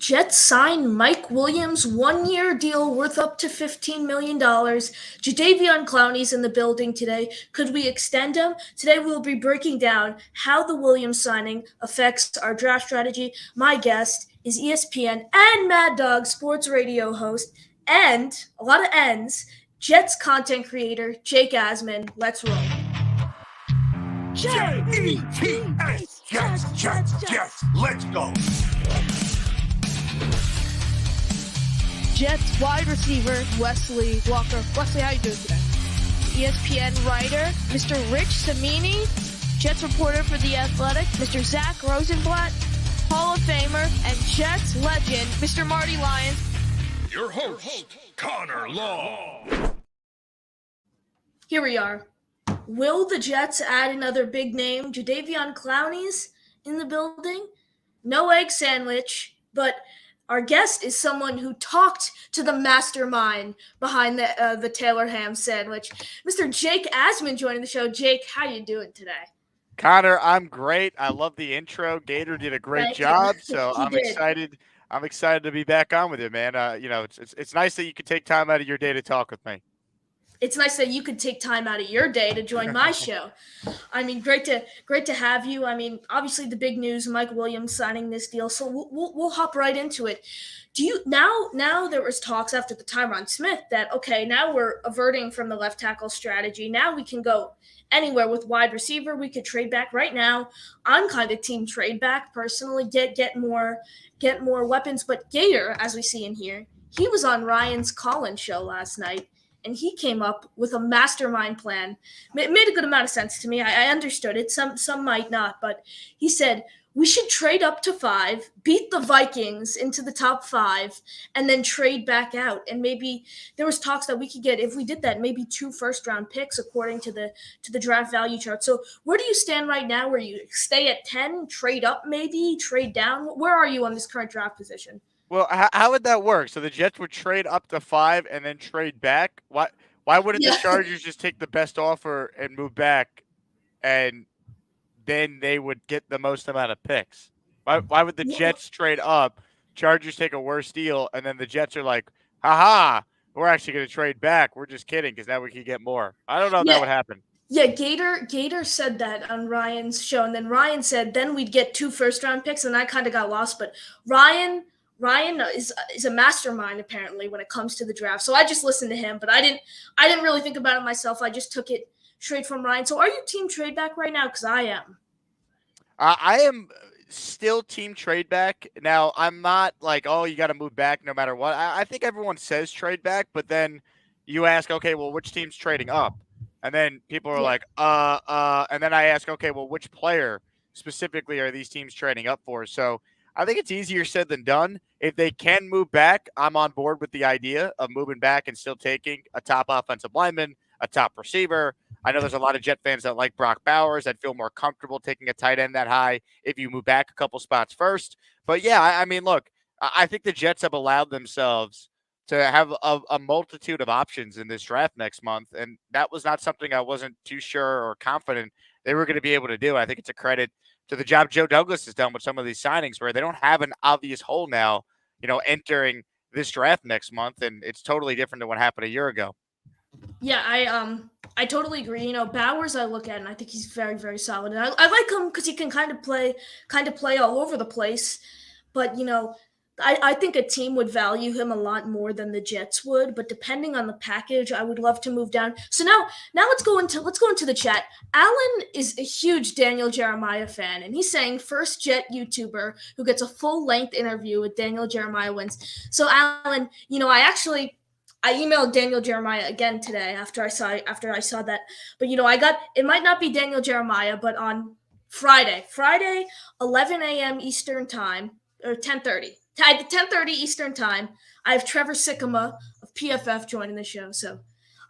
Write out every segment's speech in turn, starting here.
Jets sign Mike Williams' one-year deal worth up to $15 million. Jadeveon Clowney's in the building today. Could we extend him? Today we'll be breaking down how the Williams signing affects our draft strategy. My guest is ESPN and Mad Dog sports radio host and, a lot of N's, Jets content creator Jake Asman. Let's roll. Jets, Jets, let's go. Jets wide receiver Wesley Walker. Wesley, how you doing today? ESPN writer Mr. Rich Cimini, Jets reporter for The Athletic Mr. Zach Rosenblatt, Hall of Famer and Jets legend Mr. Marty Lyons. Your host, Connor Law. Here we are. Will the Jets add another big name? Jadeveon Clowney's in the building. No egg sandwich, but our guest is someone who talked to the mastermind behind the Taylor ham sandwich. Mr. Jake Asman joining the show. Jake, how you doing today? Connor, I'm great. I love the intro. Gator did a great job, so I'm excited. I'm excited to be back on with you, man. It's nice that you could take time out of your day to talk with me. It's nice that you could take time out of your day to join my show. I mean, great to have you. I mean, obviously the big news, Mike Williams signing this deal. So we'll hop right into it. Do you now there was talks after the Tyron Smith that, okay, now we're averting from the left tackle strategy. Now we can go anywhere with wide receiver. We could trade back right now. I'm kind of team trade back personally, get more weapons. But Gator, as we see in here, he was on Ryan's call-in show last night. And he came up with a mastermind plan. It made a good amount of sense to me. I understood it. Some might not. But he said, we should trade up to 5, beat the Vikings into the top 5, and then trade back out. And maybe there was talks that we could get, if we did that, maybe 2 first-round picks according to the draft value chart. So where do you stand right now? Where you stay at 10, trade up maybe, trade down? Where are you on this current draft position? Well, how would that work? So the Jets would trade up to 5 and then trade back? Why wouldn't the Chargers just take the best offer and move back, and then they would get the most amount of picks? Why would the Jets trade up, Chargers take a worse deal, and then the Jets are like, haha, we're actually going to trade back. We're just kidding because now we can get more. I don't know if that would happen. Yeah, Gator said that on Ryan's show, and then Ryan said then we'd get 2 first-round picks, and I kind of got lost. But Ryan is a mastermind apparently when it comes to the draft. So I just listened to him, but I didn't really think about it myself. I just took it straight from Ryan. So are you team trade back right now? Because I am. I am still team trade back. Now, I'm not like, oh, you got to move back no matter what. I think everyone says trade back, but then you ask, okay, well, which team's trading up? And then people are like, and then I ask, okay, well, which player specifically are these teams trading up for? So I think it's easier said than done. If they can move back, I'm on board with the idea of moving back and still taking a top offensive lineman, a top receiver. I know there's a lot of Jet fans that like Brock Bowers that feel more comfortable taking a tight end that high if you move back a couple spots first. But yeah, I mean, look, I think the Jets have allowed themselves to have a multitude of options in this draft next month, and that was not something I wasn't too sure or confident they were going to be able to do. I think it's a credit to the job Joe Douglas has done with some of these signings where they don't have an obvious hole now, entering this draft next month. And it's totally different than what happened a year ago. Yeah, I totally agree. Bowers I look at and I think he's very, very solid. And I like him because he can kind of play all over the place. But, I think a team would value him a lot more than the Jets would, but depending on the package, I would love to move down. So now let's go into the chat. Alan is a huge Daniel Jeremiah fan, and he's saying first Jet YouTuber who gets a full-length interview with Daniel Jeremiah wins. So Alan, I emailed Daniel Jeremiah again today after I saw that. But it might not be Daniel Jeremiah, but on Friday, 11 a.m. Eastern time or 10:30. At 10:30 Eastern time, I have Trevor Sikkema of PFF joining the show. So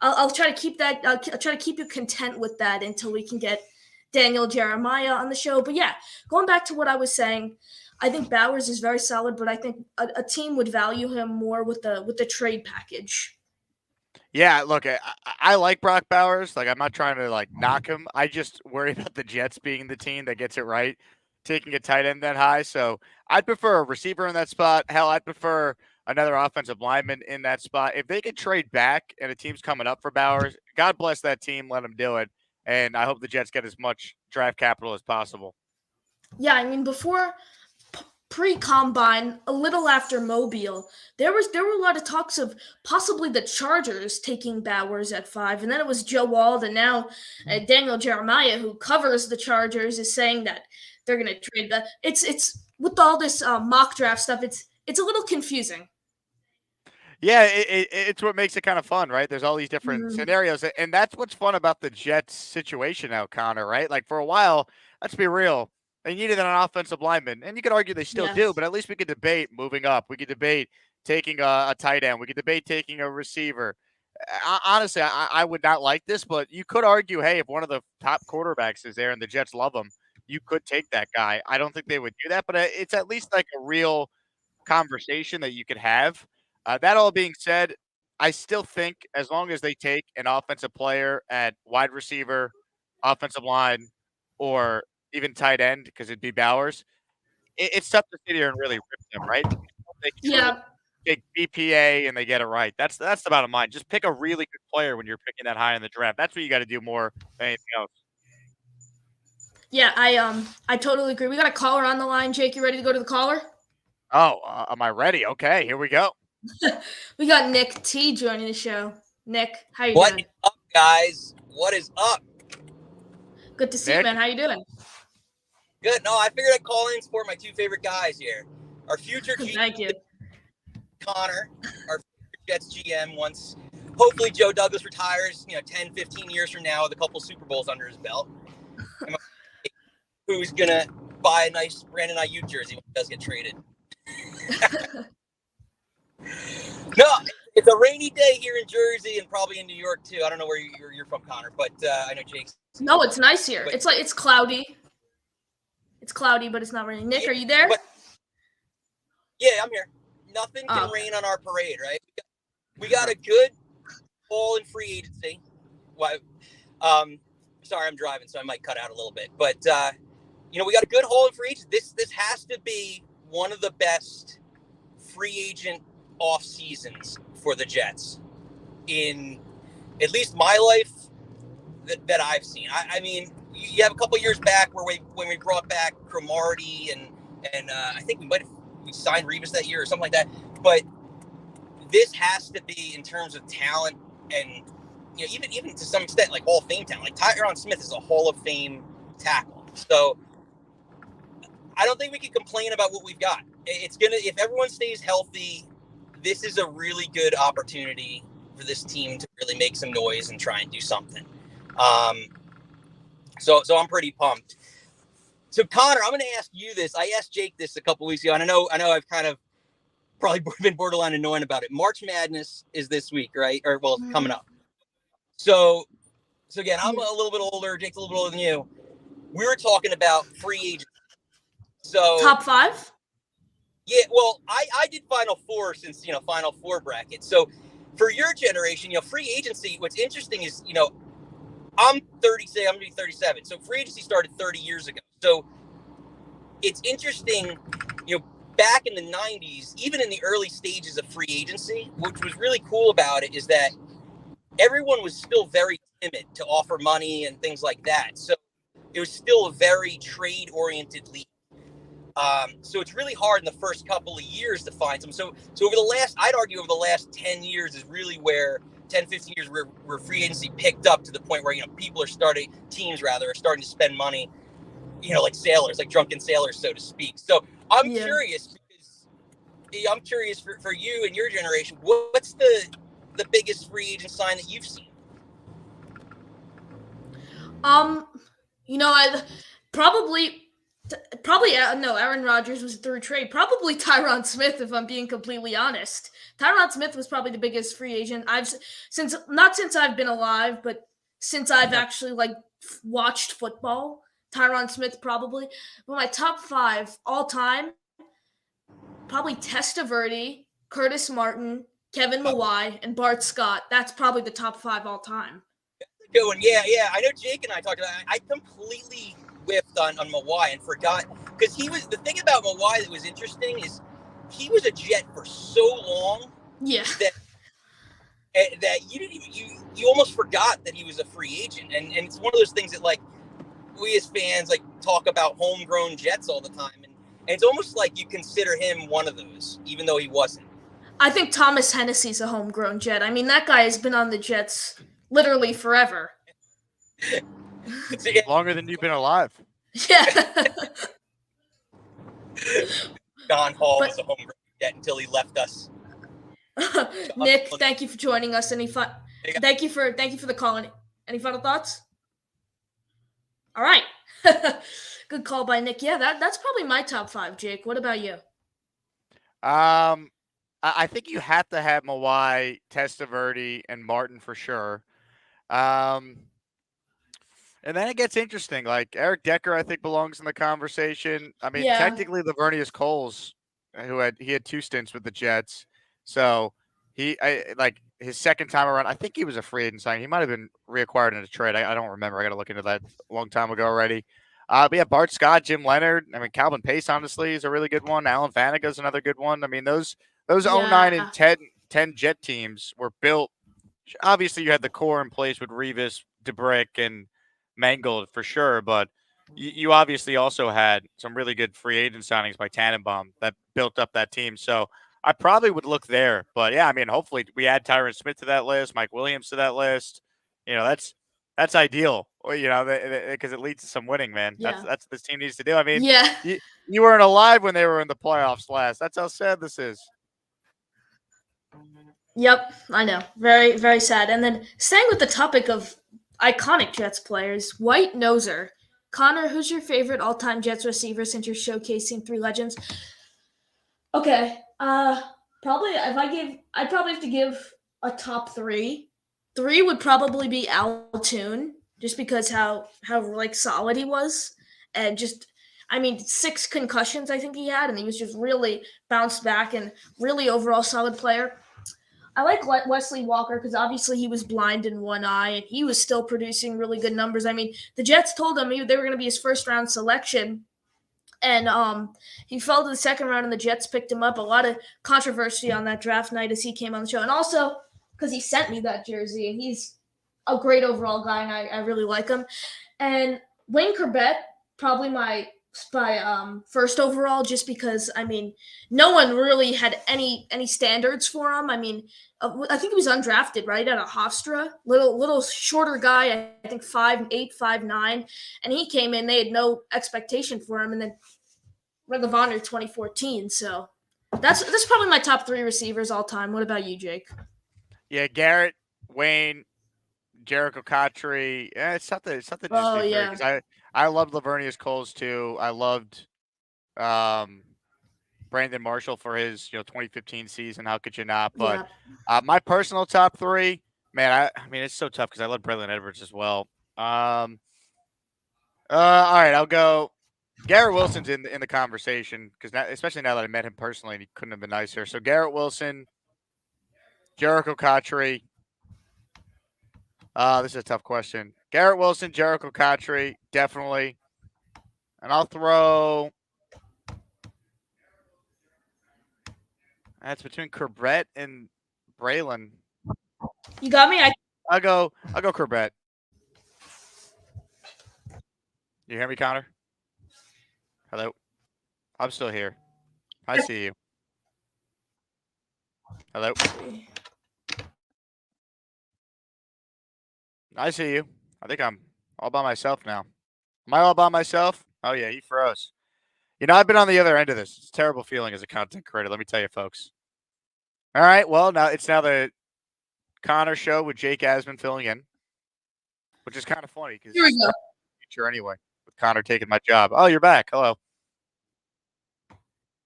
I'll try to keep that. I'll try to keep you content with that until we can get Daniel Jeremiah on the show. But yeah, going back to what I was saying, I think Bowers is very solid, but I think a team would value him more with the trade package. Yeah, look, I like Brock Bowers. Like, I'm not trying to knock him. I just worry about the Jets being the team that gets it right. taking a tight end that high. So I'd prefer a receiver in that spot. Hell, I'd prefer another offensive lineman in that spot. If they could trade back and a team's coming up for Bowers, God bless that team. Let them do it. And I hope the Jets get as much draft capital as possible. Yeah, I mean, before pre-combine, a little after Mobile, there were a lot of talks of possibly the Chargers taking Bowers at 5, and then it was Joe Wald, and now Daniel Jeremiah, who covers the Chargers, is saying that they're going to trade that. It's with all this mock draft stuff. It's a little confusing. Yeah, it's what makes it kind of fun, right? There's all these different scenarios, and that's what's fun about the Jets situation now, Connor, right? Like for a while, let's be real, they needed an offensive lineman, and you could argue they still do, but at least we could debate moving up. We could debate taking a tight end. We could debate taking a receiver. Honestly, I would not like this, but you could argue, hey, if one of the top quarterbacks is there and the Jets love him, you could take that guy. I don't think they would do that, but it's at least like a real conversation that you could have. That all being said, I still think as long as they take an offensive player at wide receiver, offensive line, or even tight end, because it'd be Bowers, it's tough to sit here and really rip them, right? They Yeah. take BPA and they get it right. That's the bottom line. Just pick a really good player when you're picking that high in the draft. That's what you got to do more than anything else. Yeah, I totally agree. We got a caller on the line. Jake, you ready to go to the caller? Oh, am I ready? Okay, here we go. We got Nick T joining the show. Nick, how you What doing? is up, guys? What is up? Good to see you, Nick? man. How you doing? Good. No, I figured I'd call in and support my two favorite guys here. Our future GM, Thank you. Connor, our future Jets GM, once hopefully Joe Douglas retires, 10, 15 years from now with a couple Super Bowls under his belt. Who's going to buy a nice Brandon Ayuk jersey when he does get traded. No, it's a rainy day here in Jersey and probably in New York too. I don't know where you're from, Connor, but I know Jake's. No, it's nice here. But- It's cloudy. It's cloudy, but it's not raining. Nick, are you there? Yeah, I'm here. Nothing can rain on our parade, right? We got a good fall in free agency. Sorry, I'm driving, so I might cut out a little bit. But we got a good haul in free agency. This has to be one of the best free agent off seasons for the Jets in at least my life that I've seen. I mean, you have a couple years back when we brought back Cromartie and I think we signed Revis that year or something like that. But this has to be, in terms of talent and even to some extent like Hall of Fame talent. Like Tyron Smith is a Hall of Fame tackle. So I don't think we can complain about what we've got. If everyone stays healthy, this is a really good opportunity for this team to really make some noise and try and do something. So I'm pretty pumped. So Connor, I'm going to ask you this. I asked Jake this a couple weeks ago, and I know I've kind of probably been borderline annoying about it. March Madness is this week, right? Or well, it's coming up. So again, I'm a little bit older. Jake's a little bit older than you. We were talking about free agents. So Top 5? Yeah, well, I did Final Four since, Final Four bracket. So for your generation, free agency, what's interesting is, I'm 36, I'm going to be 37. So free agency started 30 years ago. So it's interesting, back in the 90s, even in the early stages of free agency, what was really cool about it is that everyone was still very timid to offer money and things like that. So it was still a very trade-oriented league. So it's really hard in the first couple of years to find some. So I'd argue over the last 10 years is really where 10, 15 years where free agency picked up to the point where, teams are starting to spend money, like sailors, like drunken sailors, so to speak. So I'm curious for you and your generation, what's the biggest free agent sign that you've seen? I probably no, Aaron Rodgers was through trade. Probably Tyron Smith, if I'm being completely honest. Tyron Smith was probably the biggest free agent since I've been alive, but since I've actually watched football. Tyron Smith probably. But my top 5 all time, probably Testaverde, Curtis Martin, Kevin Mawai, and Bart Scott. That's probably the top 5 all time. Good one. Yeah. I know Jake and I talked about it. I completely whiffed on Mawai and forgot. because he was the thing about Mawai that was interesting is he was a Jet for so long Yeah. that you didn't even you almost forgot that he was a free agent, and it's one of those things that like we as fans like talk about homegrown Jets all the time, and it's almost like you consider him one of those, even though he wasn't. I think Thomas Hennessy's a homegrown Jet. I mean, that guy has been on the Jets literally forever. Longer than you've been alive. Yeah. Don Hall was a homegrown Jet until he left us. Nick, thank you for joining us. Thank you for the call. Any final thoughts? All right. Good call by Nick. Yeah, that's probably my top 5, Jake. What about you? I think you have to have Mawai, Testaverde, and Martin for sure. And then it gets interesting. Like Eric Decker, I think belongs in the conversation. I mean, Yeah. technically, Lavernius Coles, he had 2 stints with the Jets, so like his second time around. I think he was a free agent signing. He might have been reacquired in a trade. I don't remember. I got to look into that a long time ago already. But yeah, Bart Scott, Jim Leonard. I mean, Calvin Pace, honestly, is a really good one. Alan Faneca is another good one. I mean, those 09 and 10 Jet teams were built. Obviously, you had the core in place with Revis, DeBrick, and Mangold for sure, but you obviously also had some really good free agent signings by Tannenbaum that built up that team. So I probably would look there. But yeah, I mean, hopefully we add Tyron Smith to that list, Mike Williams to that list. You know, that's ideal. You know, because it leads to some winning, man. Yeah. That's what this team needs to do. I mean, Yeah. you weren't alive when they were in the playoffs last. That's how sad this is. Yep, I know. Very, very sad. And then staying with the topic of iconic Jets players, White Noser. Connor, who's your favorite all-time Jets receiver since you're showcasing 3 legends? Okay, probably I'd probably have to give a top 3. 3 would probably be Al Toon, just because how like solid he was, and just I mean 6 concussions I think he had, and he was just really bounced back and really overall solid player. I like Wesley Walker because obviously he was blind in one eye and he was still producing really good numbers. I mean, the Jets told him they were going to be his first round selection, and he fell to the second round and the Jets picked him up. A lot of controversy on that draft night as he came on the show, and also because he sent me that jersey and he's a great overall guy and I really like him. And Wayne Corbett, probably my first overall, just because I mean no one really had any standards for him. I mean, I think he was undrafted, right, out of Hofstra, little shorter guy. I think 5'8", 5'9", and he came in. They had no expectation for him, and then Ring of Honor 2014. So that's probably my top 3 receivers all time. What about you, Jake? Yeah, Garrett, Wayne, Jericho Cotchery. Yeah, it's something. Just because I loved Lavernius Coles too. I loved Brandon Marshall for his 2015 season. How could you not? But my personal top 3, man. I mean, it's so tough because I love Braylon Edwards as well. All right, I'll go. Garrett Wilson's in the conversation because especially now that I met him personally, and he couldn't have been nicer. So Garrett Wilson, Jericho Cotchery. This is a tough question. Garrett Wilson, Jericho Cotchery, definitely. And I'll throw. That's between Corbett and Braylon. You got me. I'll go Corbett. You hear me, Connor? Hello. I'm still here. I see you. Hello. I see you. I think I'm all by myself now. Am I all by myself? Oh, yeah, you froze. I've been on the other end of this. It's a terrible feeling as a content creator, let me tell you, folks. All right, well, now it's the Connor show with Jake Asman filling in, which is kind of funny because Here we go. Future anyway, with Connor taking my job. Oh, you're back. Hello.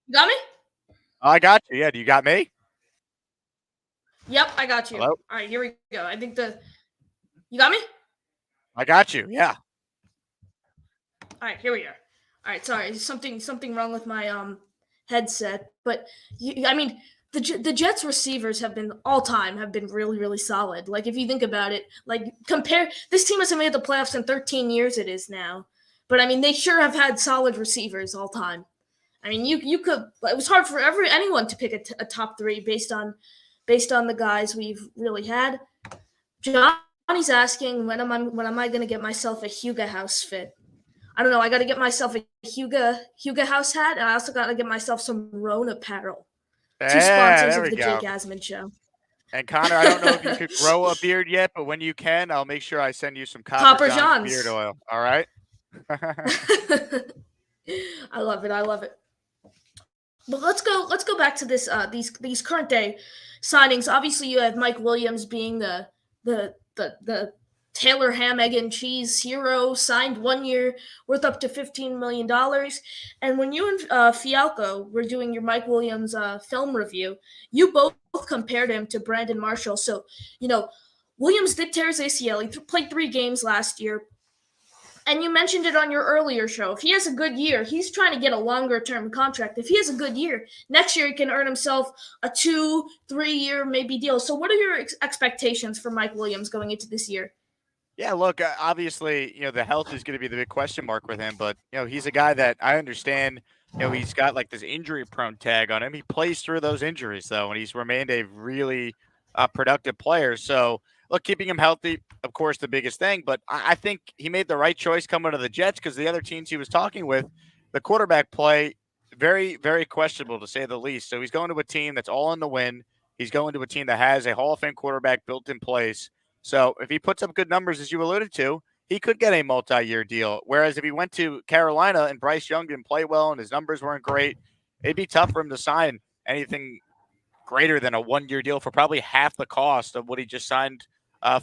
You got me? Oh, I got you. Yeah, do you got me? Yep, I got you. Hello? All right, here we go. I think you got me? I got you. Yeah. All right, here we are. All right, sorry, something wrong with my headset, but I mean the Jets receivers have been really, really solid. Like if you think about it, like compare this team hasn't made the playoffs in 13 years. It is now, But I mean, they sure have had solid receivers all time. I mean, you could. It was hard for anyone to pick a top three based on the guys we've really had. Johnny's asking when am I going to get myself a Huga House fit? I don't know. I got to get myself a Huga House hat, and I also got to get myself some Roan apparel. Two sponsors there of we the go. Jake Asman Show. And Connor, I don't know if you could grow a beard yet, but when you can, I'll make sure I send you some Copper John's beard oil. All right. I love it. I love it. But let's go back to this these current day signings. Obviously, you have Mike Williams being the Taylor ham, egg, and cheese hero, signed 1 year, worth up to $15 million. And when you and Fialco were doing your Mike Williams film review, you both compared him to Brandon Marshall. So, Williams did tear his ACL. He played 3 games last year. And you mentioned it on your earlier show. If he has a good year, he's trying to get a longer-term contract. If he has a good year, next year he can earn himself a 2-3 year maybe deal. So what are your expectations for Mike Williams going into this year? Yeah, look, obviously, the health is going to be the big question mark with him, but, he's a guy that I understand, he's got like this injury prone tag on him. He plays through those injuries, though, and he's remained a really productive player. So, look, keeping him healthy, of course, the biggest thing, but I think he made the right choice coming to the Jets because the other teams he was talking with, the quarterback play, very, very questionable to say the least. So he's going to a team that's all in the win. He's going to a team that has a Hall of Fame quarterback built in place. So if he puts up good numbers, as you alluded to, he could get a multi-year deal. Whereas if he went to Carolina and Bryce Young didn't play well and his numbers weren't great, it'd be tough for him to sign anything greater than a 1-year deal for probably half the cost of what he just signed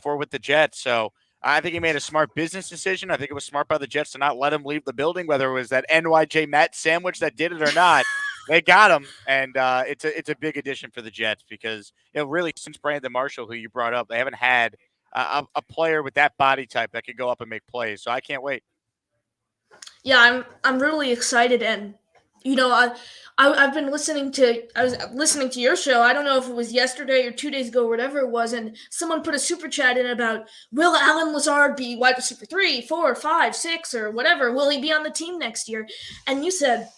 for with the Jets. So I think he made a smart business decision. I think it was smart by the Jets to not let him leave the building, whether it was that NYJ Matt sandwich that did it or not. They got him, and it's a big addition for the Jets because really since Brandon Marshall, who you brought up, they haven't had a player with that body type that could go up and make plays. So I can't wait. Yeah, I'm really excited, and I've been listening to your show. I don't know if it was yesterday or 2 days ago, or whatever it was, and someone put a super chat in about will Allen Lazard be wide receiver 3, 4, 5, 6, or whatever? Will he be on the team next year? And you said.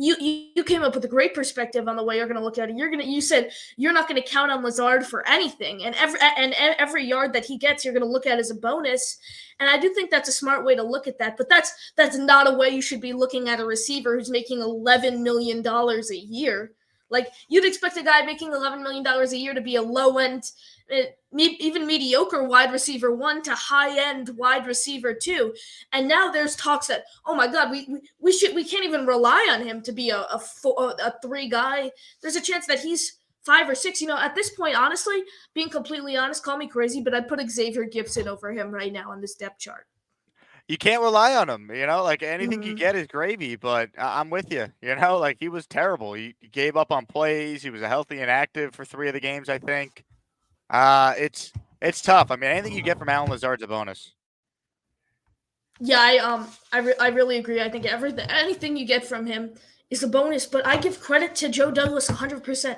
You came up with a great perspective on the way you're going to look at it. You said you're not going to count on Lazard for anything, and every yard that he gets, you're going to look at as a bonus. And I do think that's a smart way to look at that. But that's not a way you should be looking at a receiver who's making $11 million a year. Like, you'd expect a guy making $11 million a year to be a low-end, even mediocre wide receiver 1 to high-end wide receiver 2. And now there's talks that, oh my God, we can't even rely on him to be a 3 guy. There's a chance that he's 5 or 6. At this point, honestly, being completely honest, call me crazy, but I'd put Xavier Gibson over him right now on this depth chart. You can't rely on him, like anything you get is gravy, but I'm with you, like he was terrible. He gave up on plays. He was healthy and active for 3 of the games, I think. It's tough. I mean, anything you get from Allen Lazard's a bonus. Yeah, I really agree. I think anything you get from him is a bonus, but I give credit to Joe Douglas 100%.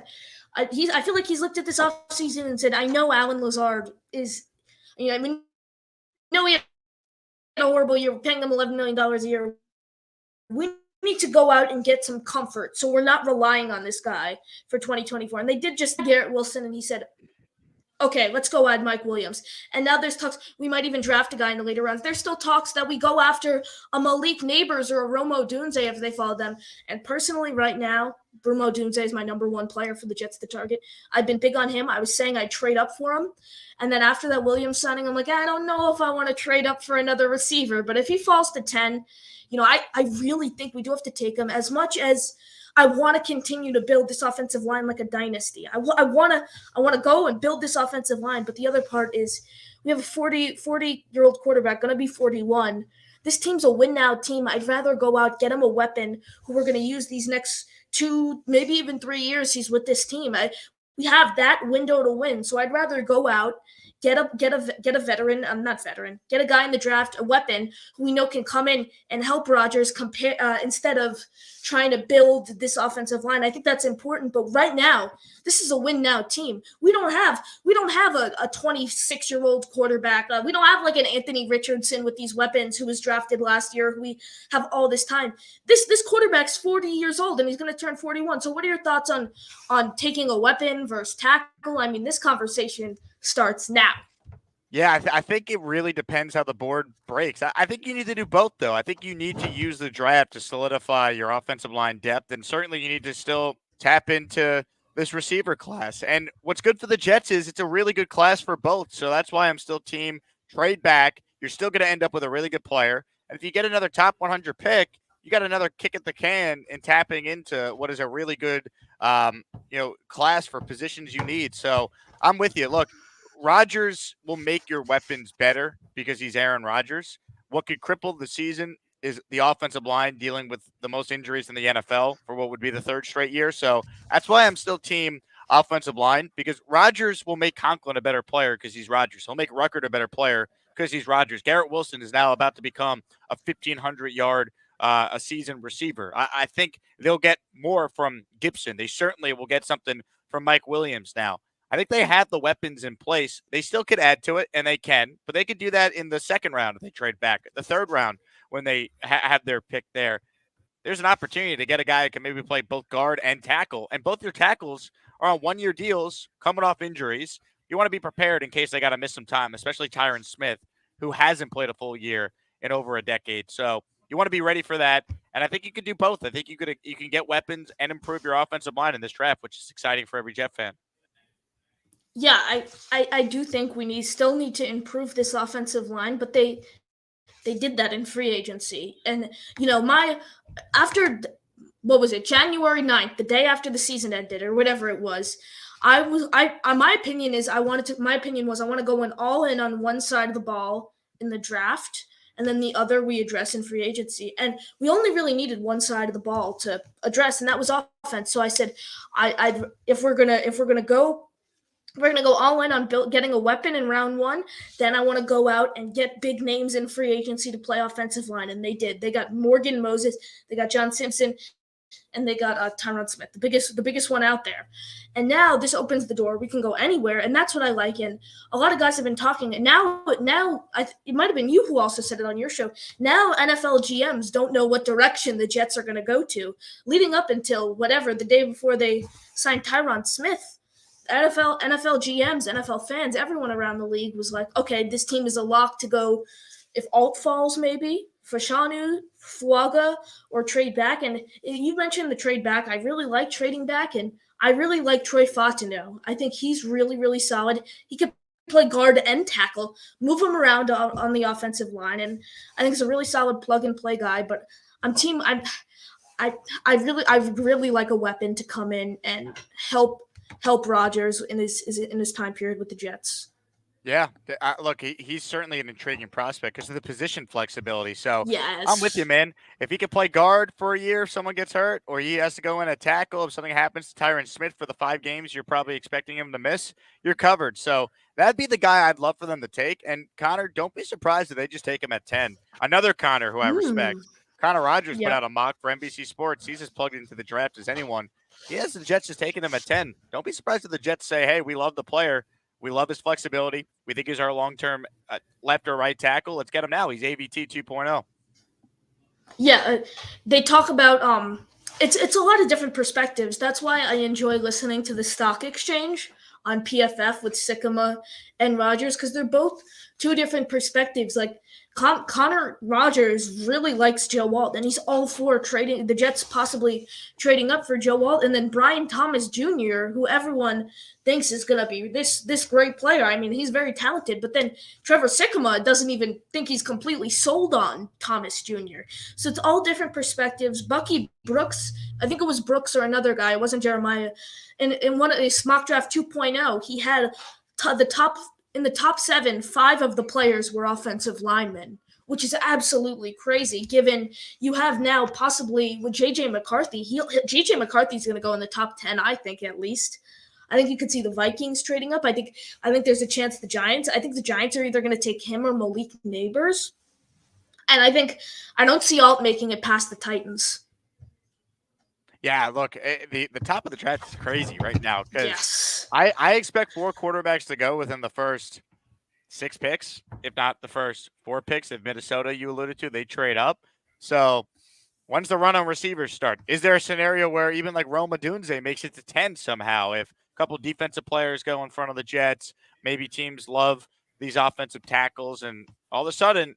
I feel like he's looked at this offseason and said, I know Allen Lazard is, he had a horrible year. We're paying him $11 million a year. We need to go out and get some comfort. So we're not relying on this guy for 2024. And they did just Garrett Wilson, and he said, okay, let's go add Mike Williams. And now there's talks, we might even draft a guy in the later rounds. There's still talks that we go after a Malik Neighbors or a Romo Dunze if they follow them. And personally, right now, Romo Dunze is my number 1 player for the Jets to target. I've been big on him. I was saying I'd trade up for him. And then after that Williams signing, I'm like, I don't know if I want to trade up for another receiver. But if he falls to 10, I really think we do have to take him. As much as I want to continue to build this offensive line like a dynasty. I want to go and build this offensive line. But the other part is we have a 40-year-old quarterback, going to be 41. This team's a win-now team. I'd rather go out, get him a weapon who we're going to use these next 2, maybe even 3 years he's with this team. We have that window to win. So I'd rather go out, get a veteran. Not veteran. Get a guy in the draft, a weapon who we know can come in and help Rodgers compare instead of trying to build this offensive line. I think that's important. But right now, this is a win now team. We don't have a 26-year-old quarterback. We don't have like an Anthony Richardson with these weapons who was drafted last year. Who we have all this time. This quarterback's 40 years old and he's going to turn 41. So what are your thoughts on taking a weapon versus tackle? I mean, this conversation starts now. Yeah, I think it really depends how the board breaks. I think you need to do both, though. I think you need to use the draft to solidify your offensive line depth, and certainly you need to still tap into this receiver class. And what's good for the Jets is it's a really good class for both, so that's why I'm still team trade back. You're still going to end up with a really good player, and if you get another top 100 pick, you got another kick at the can in tapping into what is a really good, class for positions you need. So I'm with you. Look, Rodgers will make your weapons better because he's Aaron Rodgers. What could cripple the season is the offensive line dealing with the most injuries in the NFL for what would be the third straight year. So that's why I'm still team offensive line, because Rodgers will make Conklin a better player because he's Rodgers. He'll make Ruckert a better player because he's Rodgers. Garrett Wilson is now about to become a 1,500-yard a season receiver. I think they'll get more from Gibson. They certainly will get something from Mike Williams now. I think they have the weapons in place. They still could add to it, and they can, but they could do that in the second round if they trade back. The third round, when they have their pick there, there's an opportunity to get a guy who can maybe play both guard and tackle, and both your tackles are on one-year deals coming off injuries. You want to be prepared in case they got to miss some time, especially Tyron Smith, who hasn't played a full year in over a decade. So you want to be ready for that, and I think you could do both. I think you can get weapons and improve your offensive line in this draft, which is exciting for every Jet fan. Yeah, I do think we still need to improve this offensive line, but they did that in free agency. And after what was it, January 9th, the day after the season ended or whatever it was, my opinion was I want to go all in on one side of the ball in the draft, and then the other we address in free agency. And we only really needed one side of the ball to address, and that was offense. So I said, if we're gonna go all in on getting a weapon in round one, then I want to go out and get big names in free agency to play offensive line. And they did. They got Morgan Moses, they got John Simpson, and they got Tyron Smith, the biggest one out there. And now this opens the door. We can go anywhere, and that's what I like. And a lot of guys have been talking. And now it might have been you who also said it on your show. Now NFL GMs don't know what direction the Jets are going to go to, leading up until whatever the day before they signed Tyron Smith. NFL GMs, NFL fans, everyone around the league was like, okay, this team is a lock to go if Alt falls maybe, Fashanu, Fuaga, or trade back. And you mentioned the trade back. I really like trading back, and I really like Troy Fautino. I think he's really, really solid. He could play guard and tackle, move him around on the offensive line, and I think he's a really solid plug-and-play guy. But I really like a weapon to come in and help Rodgers in his time period with the Jets. Yeah, look, he's certainly an intriguing prospect because of the position flexibility. So yes. I'm with you, man. If he could play guard for a year if someone gets hurt, or he has to go in a tackle if something happens to Tyron Smith for the 5 games you're probably expecting him to miss, you're covered. So that'd be the guy I'd love for them to take. And Connor, don't be surprised if they just take him at 10. Another Connor who I respect. Connor Rogers put out a mock for NBC Sports. He's as plugged into the draft as anyone. He has the Jets just taking him at 10. Don't be surprised if the Jets say, hey, we love the player. We love his flexibility. We think he's our long-term left or right tackle. Let's get him now. He's AVT 2.0. Yeah, they talk about it's a lot of different perspectives. That's why I enjoy listening to the Stock Exchange on PFF with Sycamore and Rogers, because they're both two different perspectives. Like Connor Rogers really likes Joe Walt, and he's all for trading the Jets, possibly trading up for Joe Walt. And then Brian Thomas Jr., who everyone thinks is going to be this great player. I mean, he's very talented, but then Trevor Sycamore doesn't even think he's completely sold on Thomas Jr. So it's all different perspectives. Bucky Brooks, I think it was Brooks or another guy, it wasn't Jeremiah, in one of his mock draft 2.0, he had in the top 7, 5 of the players were offensive linemen, which is absolutely crazy given you have now possibly with J.J. McCarthy. J.J. McCarthy's going to go in the top 10, I think, at least. I think you could see the Vikings trading up. I think there's a chance the Giants. I think the Giants are either going to take him or Malik Neighbors. And I don't see Alt making it past the Titans. Yeah, look, the top of the draft is crazy right now because Yes. I expect 4 quarterbacks to go within the first 6 picks, if not the first 4 picks. If Minnesota, you alluded to, they trade up. So when's the run on receivers start? Is there a scenario where even like Rome Odunze makes it to 10 somehow? If a couple defensive players go in front of the Jets, maybe teams love these offensive tackles, and all of a sudden,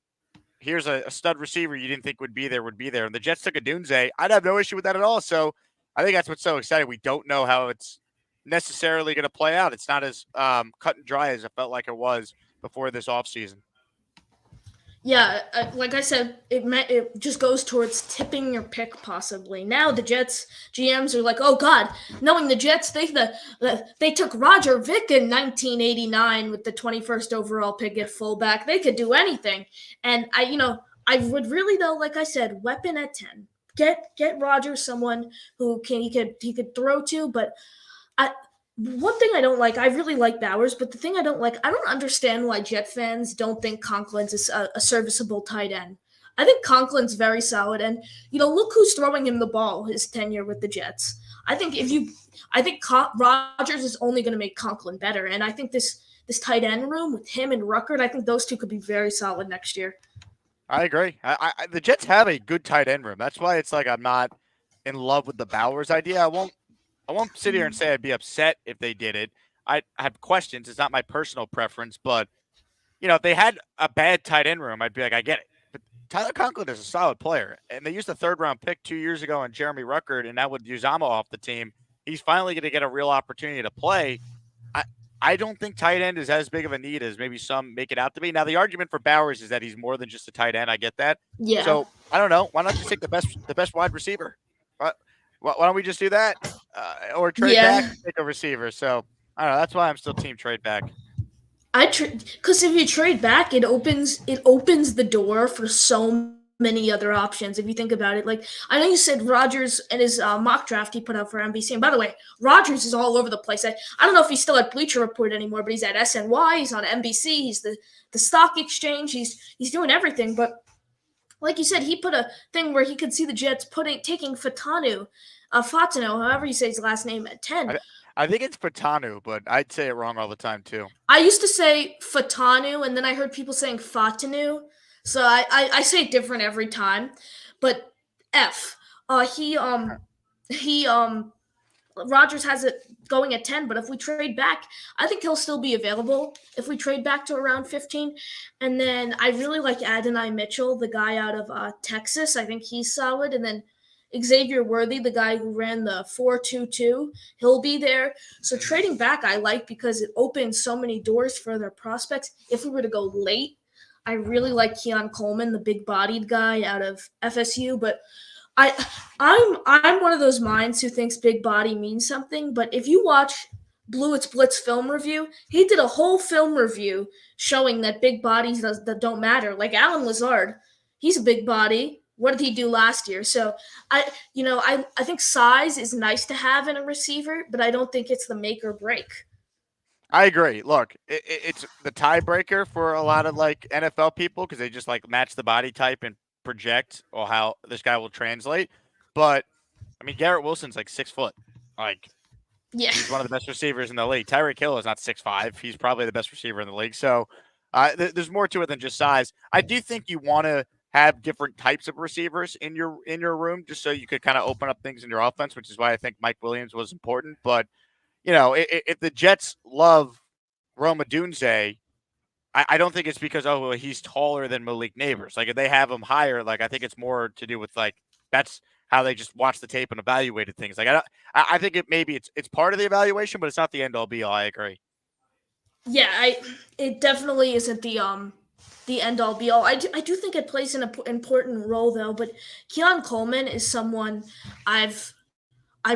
here's a stud receiver you didn't think would be there. And the Jets took a Dunze. I'd have no issue with that at all. So I think that's what's so exciting. We don't know how it's necessarily going to play out. It's not as cut and dry as it felt like it was before this offseason. Yeah, like I said, it just goes towards tipping your pick possibly. Now the Jets GMs are like, oh God, knowing the Jets, they took Roger Vick in 1989 with the 21st overall pick at fullback. They could do anything, and I would really though, like I said, weapon at 10. Get Roger someone who he could throw to, but one thing I don't like, I really like Bowers, but the thing I don't like, I don't understand why Jet fans don't think Conklin's is a serviceable tight end. I think Conklin's very solid, and look who's throwing him the ball his tenure with the Jets. I think Rodgers is only going to make Conklin better, and I think this tight end room with him and Ruckert, I think those two could be very solid next year. I agree. The Jets have a good tight end room. That's why it's like I'm not in love with the Bowers idea. I won't sit here and say I'd be upset if they did it. I have questions. It's not my personal preference, but if they had a bad tight end room, I'd be like, I get it. But Tyler Conklin is a solid player, and they used a 3rd-round pick 2 years ago on Jeremy Ruckert, and now with Uzama off the team, he's finally going to get a real opportunity to play. I don't think tight end is as big of a need as maybe some make it out to be. Now, the argument for Bowers is that he's more than just a tight end. I get that. Yeah. So I don't know. Why not just take the best wide receiver? Why don't we just do that? Or trade back and take a receiver. So I don't know. That's why I'm still team trade back. Because if you trade back, it opens the door for so many other options. If you think about it, like I know you said Rodgers and his mock draft he put out for NBC. And by the way, Rodgers is all over the place. I don't know if he's still at Bleacher Report anymore, but he's at SNY. He's on NBC. He's the stock exchange. He's doing everything. But like you said, he put a thing where he could see the Jets taking Fatanu, however you say his last name, at 10. I think it's Fatanu, but I'd say it wrong all the time too. I used to say Fatanu, and then I heard people saying Fatanu. So I say it different every time, but F. Rodgers has it going at 10, but if we trade back, I think he'll still be available if we trade back to around 15. And then I really like Adonai Mitchell, the guy out of Texas. I think he's solid. And then Xavier Worthy, the guy who ran the 4.22, he'll be there. So trading back I like because it opens so many doors for their prospects. If we were to go late, I really like Keon Coleman, the big-bodied guy out of FSU, but I'm one of those minds who thinks big body means something. But if you watch Blewett's Blitz film review, he did a whole film review showing that big bodies that don't matter. Like Alan Lazard, he's a big body. What did he do last year? So I think size is nice to have in a receiver, but I don't think it's the make or break. I agree. Look, it's the tiebreaker for a lot of like NFL people because they just like match the body type and project or how this guy will translate. But I mean, Garrett Wilson's like 6 foot. Like, yeah, he's one of the best receivers in the league. Tyreek Hill is not 6'5". He's probably the best receiver in the league. So there's more to it than just size. I do think you want to have different types of receivers in your room just so you could kind of open up things in your offense, which is why I think Mike Williams was important. But if the Jets love Rome Odunze, I don't think it's because, he's taller than Malik Neighbors. Like, if they have him higher, like, I think it's more to do with, like, that's how they just watch the tape and evaluated things. Like, I think it's part of the evaluation, but it's not the end-all, be-all. I agree. Yeah, it definitely isn't the end-all, be-all. I do think it plays an important role, though. But Keon Coleman is someone I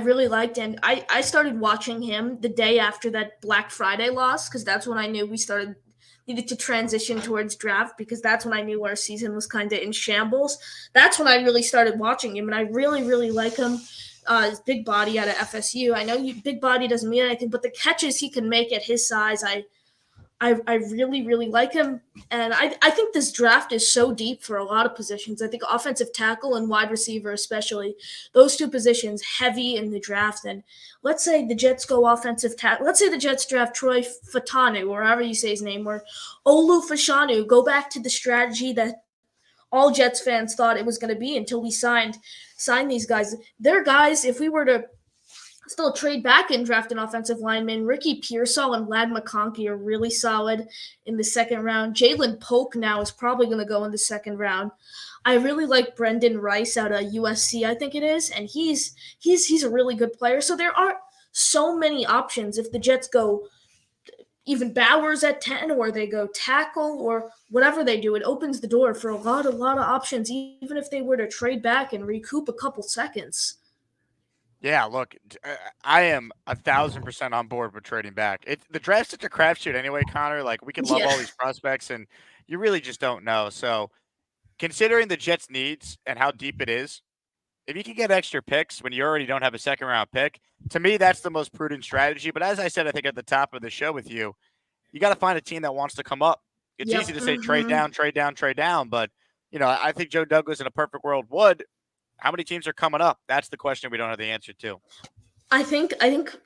really liked, and I started watching him the day after that Black Friday loss because that's when I knew we needed to transition towards draft because that's when I knew our season was kind of in shambles. That's when I really started watching him, and I really, really like him. his big body out of FSU. I know big body doesn't mean anything, but the catches he can make at his size, I really, really like him. And I think this draft is so deep for a lot of positions. I think offensive tackle and wide receiver, especially, those two positions heavy in the draft. And let's say the Jets go offensive tackle. Let's say the Jets draft Troy Fatanu, or however you say his name, or Olu Fashanu. Go back to the strategy that all Jets fans thought it was going to be until we signed these guys. They're guys, if we were to still trade back and draft an offensive lineman, Ricky Pearsall and Lad McConkey are really solid in the second round. Jalen Polk now is probably going to go in the second round. I really like Brendan Rice out of USC, I think it is, and he's a really good player. So there are so many options if the Jets go even Bowers at 10, or they go tackle, or whatever they do. It opens the door for a lot of options, even if they were to trade back and recoup a couple seconds. Yeah, look, I am 1,000% on board with trading back. The draft's such a crapshoot anyway, Connor. Like, we can love all these prospects, and you really just don't know. So, considering the Jets' needs and how deep it is, if you can get extra picks when you already don't have a second-round pick, to me, that's the most prudent strategy. But as I said, I think at the top of the show with you, you got to find a team that wants to come up. It's easy to say trade down, but, I think Joe Douglas in a perfect world would. How many teams are coming up? That's the question we don't have the answer to. I think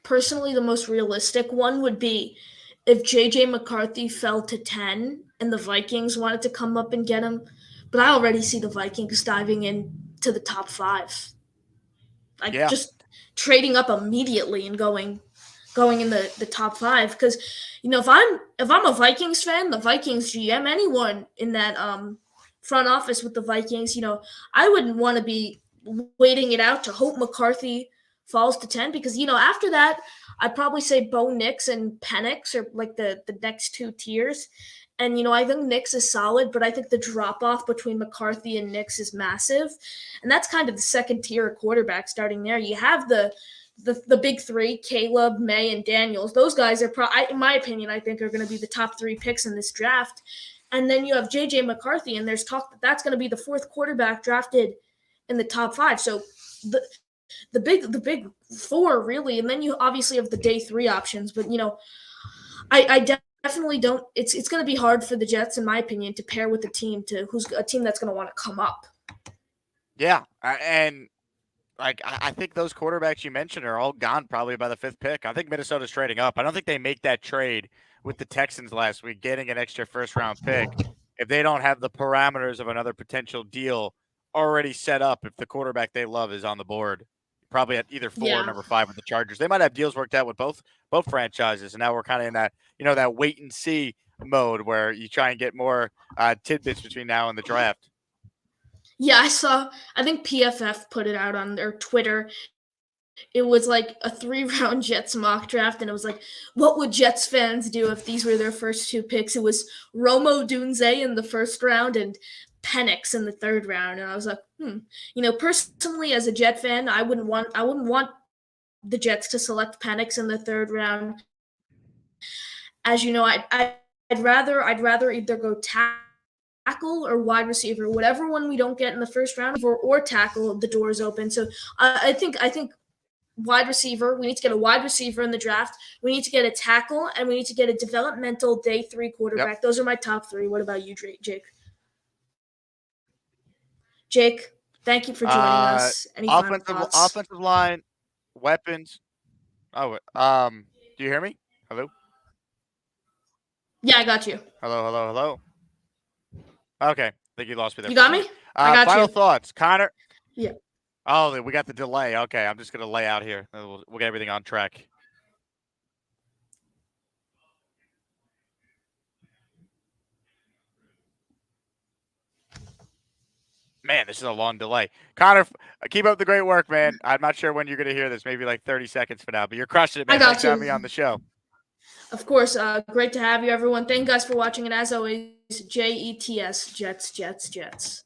personally the most realistic one would be if J.J. McCarthy fell to 10 and the Vikings wanted to come up and get him. But I already see the Vikings diving into the top 5. Just trading up immediately and going in the top 5. Because, if I'm a Vikings fan, the Vikings GM, anyone in that front office with the Vikings, I wouldn't want to be waiting it out to hope McCarthy falls to 10, because after that I'd probably say Bo Nix and Penix are like the next 2 tiers. And I think Nix is solid, but I think the drop off between McCarthy and Nix is massive, and that's kind of the second tier of quarterback starting there. You have the big 3, Caleb, May, and Daniels. Those guys are in my opinion, I think are going to be the top 3 picks in this draft. And then you have J.J. McCarthy, and there's talk that that's going to be the 4th quarterback drafted in the top 5. So the big 4 really, and then you obviously have the day 3 options. But I definitely don't. It's going to be hard for the Jets, in my opinion, to pair with a team who's a team that's going to want to come up. Yeah, and I think those quarterbacks you mentioned are all gone probably by the 5th pick. I think Minnesota's trading up. I don't think they make that trade with the Texans last week, getting an extra first-round pick, if they don't have the parameters of another potential deal already set up. If the quarterback they love is on the board, probably at either 4 or number 5 with the Chargers. They might have deals worked out with both franchises, and now we're kind of in that that wait and see mode where you try and get more tidbits between now and the draft. Yeah, I think PFF put it out on their Twitter. It was like a 3-round Jets mock draft, and it was like, what would Jets fans do if these were their first 2 picks? It was Romo Dunze in the 1st round and Penix in the 3rd round. And I was like, personally as a Jet fan, I wouldn't want the Jets to select Penix in the 3rd round. As you know, I'd rather either go tackle or wide receiver, whatever one we don't get in the 1st round, or tackle, the door's open. So I think wide receiver, we need to get a wide receiver in the draft. We need to get a tackle, and we need to get a developmental day 3 quarterback. Yep. Those are my top 3. What about you, Jake? Jake, thank you for joining us. Any offensive line, weapons. Oh, do you hear me? Hello? Yeah, I got you. Hello. Okay, I think you lost me there. You got me? I got final thoughts, Connor. Yeah. Oh, we got the delay. Okay, I'm just gonna lay out here. We'll get everything on track. Man, this is a long delay. Connor, keep up the great work, man. I'm not sure when you're going to hear this, maybe like 30 seconds from now, but you're crushing it, man. Thanks for having me on the show. Of course. Great to have you, everyone. Thank you guys for watching. And as always, JETS, Jets.